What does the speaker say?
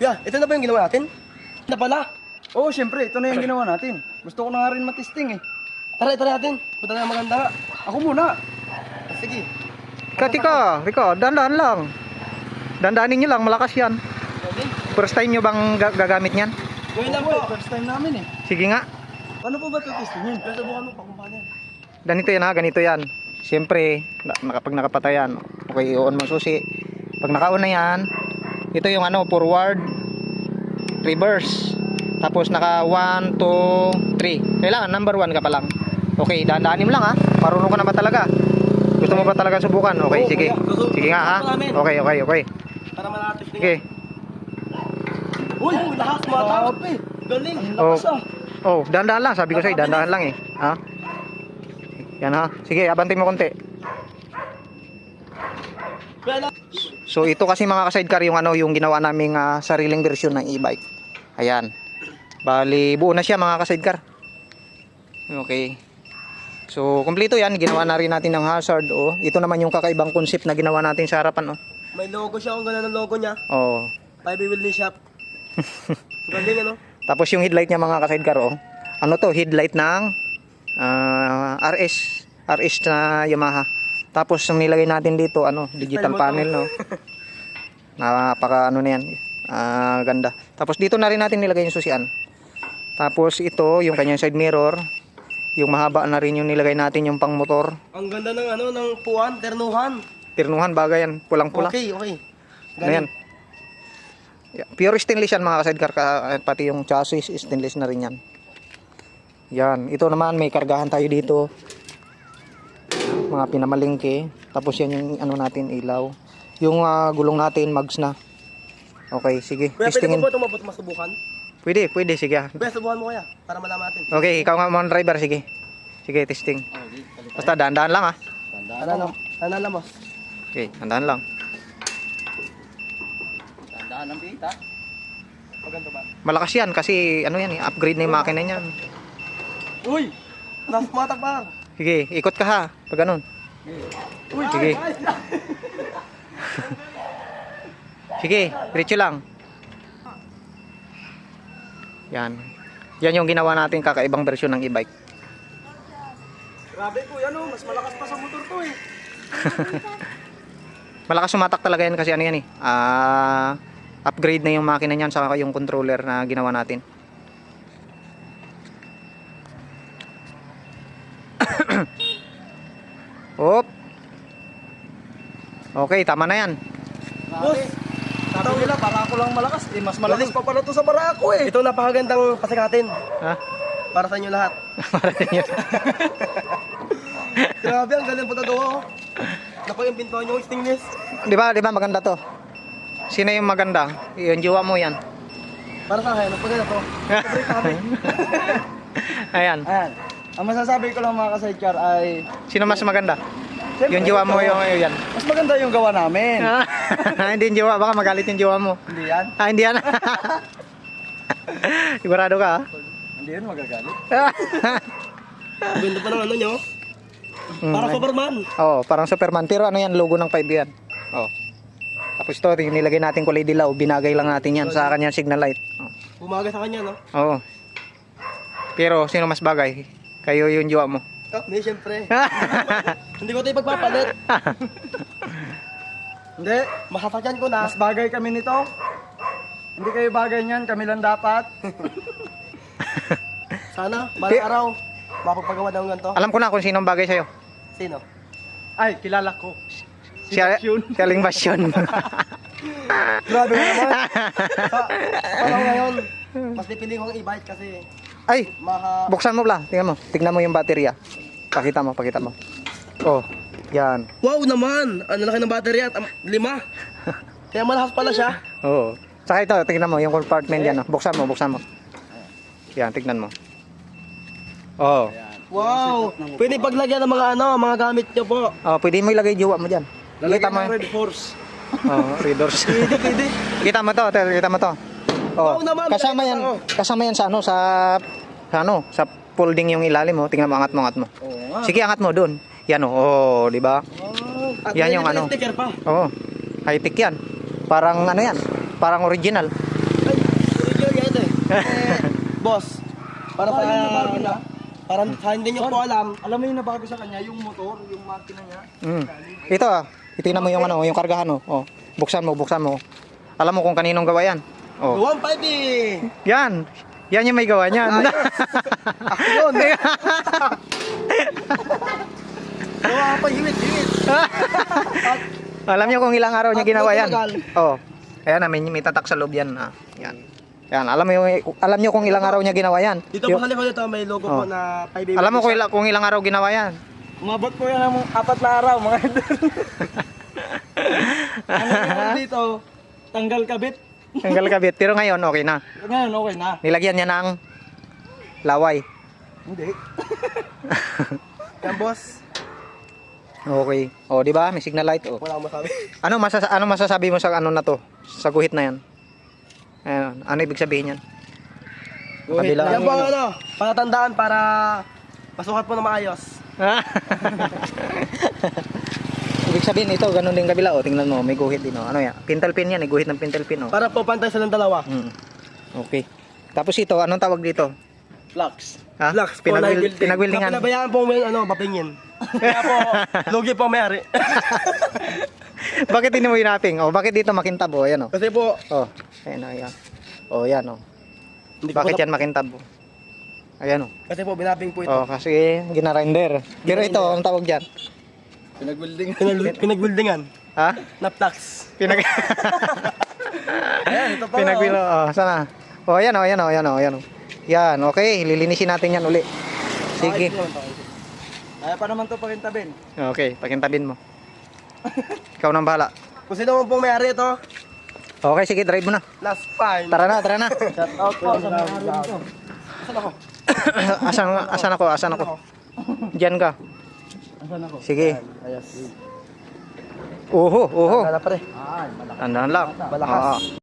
Kuya, ito na ba yung ginawa natin? Na pala. Oo, syempre, ito na yung ginawa natin. Gusto ko na nga rin matisting eh. Tara, ito natin. Punta na maganda nga. Ako muna. Sige. Rico, dandan lang. Dandanin nyo lang, malakas yan. Okay. First time nyo bang gagamit yan? Gawin lang Oo, po. first time namin eh. Sige nga. Paano po ba ito testingin? Kaya subukan mo pa kung paano yan. Ganito yan ha, ganito yan. Siyempre, pag nakapatayan, okay, i-on mo susi. Pag naka-on na yan, ito yung ano, forward, reverse. Tapos naka 1, 2, 3. Kailangan number 1 ka pa lang. Okay, dahan-dahanin mo lang ha. Marunong ka na ba talaga? Gusto mo ba talaga subukan? Okay, Oo, sige. kuya. Sige nga ha. Okay. Para malatis din. Sige. Uy, lakas tumatawag. Galing. Oh, Lakas ah. oh, dahan-dahan lang. Sabi ko sa'yo, dahan-dahan lang eh. Ha? Yan ha. Sige, abantin mo konti. Kuya, lang. So ito kasi mga ka-sidecar yung ano, yung ginawa naming sariling version ng e-bike. Ayan. Bali, buo na siya mga ka-sidecar. Okay. So, kumpleto yan. Ginawa na rin natin ng hazard. Oh. Ito naman yung kakaibang concept na ginawa natin sa harapan. Oh. May logo siya kung gano'n ang logo niya. Oh. 5 wheel din shop. Galing ano? Tapos yung headlight niya mga ka-sidecar. Oh. Ano to? Headlight ng RS na Yamaha. Tapos yung nilagay natin dito, ano, digital panel, no. Napaka ano na yan. Ganda. Tapos dito na rin natin nilagay yung susian. Tapos ito, yung kanyang side mirror. Yung mahaba na rin yung nilagay natin yung pang motor. Ang ganda ng ano, ng puwan, ternuhan. Tirnuhan bagay yan, pulang-pula. Okay. Ano Galing. yan? Yeah, pure stainless yan mga ka-sidecar, pati yung chassis stainless na rin yan. Yan, ito naman may kargahan tayo dito. Mga pinamalingke. Tapos yan yung ano natin, ilaw. Yung gulong natin, mags na. Okay, sige. Kuya, pwede Testingin. mo ba ito masubukan? Pwede, sige. Kuya, subukan mo kaya, para malaman natin. Okay, ikaw nga mga driver, sige. Sige, testing. Basta dahan-dahan lang ah. Ano mo? Okay, dahan-dahan lang. Tandaan ng pita. Maganda ba? Malakas yan kasi ano yan, upgrade na yung makina niyan. Uy! Nasumatak pa. Sige, ikot ka ha. Pag ganun. Uy! Sige. Sige, diretso lang. Yan. Yan yung ginawa natin kakaibang version ng e-bike. Grabe kuya, no? Mas malakas pa sa motor to eh. Malakas sumatak talaga yan kasi ano yan eh. Upgrade na yung makina niyan saka yung controller na ginawa natin. Op. Okay, tama na yan. Boss! Sabi nila, barako lang malakas. Eh, mas malakas pa pala to sa barako eh. Ito napakagandang pasikatin Ha? para sa inyo lahat. Para din yun. Grabe, ang galing pagkagawa oh. Naku, yung pintuan yung stainless. Di ba maganda to? Sino yung maganda? Yung jowa mo yan. Para sa akin, magpaganda to. Sobrang kami. Ayan. Ayan. Ang masasabi ko lang mga ka-sidecar ay... Sino mas maganda? Siyempre, Yung jowa mo ito, yung yan. Mas maganda yung gawa namin. Hindi yung jowa, baka magalit yung jowa mo. Hindi yan. Hindi yan. Sigurado ka ha? Hindi yan magagalit. Ganda pa ng ano nyo. Para Superman. Oh, parang Superman. Pero ano yan, logo ng 5 yan. Oh. Tapos ito, yung nilagay natin kulay dilaw, binagay lang natin yan sa kanyang signal light. Oh. Umaga sa kanya, no? Oo. Pero sino mas bagay? Kayo yung jowa mo. Oh, may syempre. Hindi ko ito ipagpapalit. Hindi, masasakyan ko na. Mas bagay kami nito. Hindi kayo bagay niyan, kami lang dapat. Sana, balang araw, mapagpagawa ng ganito. Alam ko na kung sino ang bagay sa'yo. Sino? Ay, kilala ko. Si Aling Basyon. Grabe nga naman. Panahon ngayon, mas pipili ko ang e-bike kasi Ay, buksan mo pala. Tingnan mo yung baterya. Pakita mo. Oh, yan. wow naman! Ang laki ng battery at 5. Kaya malakas pala siya. Oo. Saka ito, tingnan mo yung compartment yan. Oh. Buksan mo. Yan, tignan mo. Oh. Wow! Pwede paglagyan ng mga mga gamit nyo po. Oh, pwede mo ilagay jowa mo diyan. Lalagyan ng Red Horse. Oh, readers. Pwede. Kita mo to. Oh. Wow naman, Kasama yan sa sa folding yung ilalim mo. Tingnan mo, angat mo. Oo nga. Sige, angat mo doon. Yan oh, di ba? At Yan may yung ano. sticker pa. Oh. High-tech yan. Parang ano yan? Parang original. Boss, para sa para sa hindi nyo po alam, Alam mo yung nabago sa kanya, yung motor, yung makina niya. Ito itingnan mo yung ano, yung kargahan oh. Buksan mo. Alam mo kung kaninong gawa yan? Oh. 1.5 eh. Yan yung may gawa niyan. Ako yun. Gawa pa hiwit. Alam niyo kung ilang araw niya At ginawa yan? matagal. Oh. Ayan, may tatak sa loob yan. Yan. Yan, alam niyo kung ilang araw niya ginawa yan? Dito po sa likod nito may logo po na 5 Alam mo kung ilang araw ginawa yan? Umabot po yan ng 4 na araw, mga idol. Ano yung dito, tanggal kabit. Tanggal kabit. Pero ngayon, okay na. Ngayon, okay na. Nilagyan niya ng laway. Hindi. Yan boss. Okay. Oh, di ba? May signal light. Oh. Wala akong masabi. Ano masasabi mo sa ano na to? Sa guhit na yan? Ayan. Ano ibig sabihin yan? Kabila. Yan po ang ano, palatandaan para pasukat po na maayos. Ibig sabihin ito, ganun din kabila. Oh, tingnan mo, may guhit din. Oh. Ano yan? Pintel pin yan. Guhit ng pintel pin. Oh. Para po pantay silang dalawa. Okay. Tapos ito, anong tawag dito? Flux. Ha? Flux po, Pinagwildingan. Pinabayaan po may ano, mapingin. Kaya po, lugi po ang may-ari. Bakit hindi mo hinaping? Oh, bakit dito makintab? Oh, ayan oh. Kasi po, Oh, ayan oh, ayan. Oh, ayan oh. hindi ko Bakit po yan makintab? Oh? Ayan oh. Kasi po, binaping po ito. Oh, kasi ginarender. Pero ito, anong tawag dyan? Pinag-welding. Pinagbuildingan. Ha? Na flux. Ayan, ito pa. Pinagwilo. Oh, sana. Oh, ayan oh, ayan oh, ayan oh, ayan oh. Yan, okay. Lilinisin natin yan uli. Sige. Kaya pa naman to pakintabin. Okay, pakintabin mo. Ikaw nang bahala. Kung sino man pong may-ari ito, Okay, sige, drive mo na. last fine. Tara na, tara na. Shout out po sa mga rin ito. Saan ako? Asan ako? Diyan ka. Asan ako? Sige. Ayos. Oho. Wala pa rin. Ay, malakas. Tandaan lang. Malakas. Oo.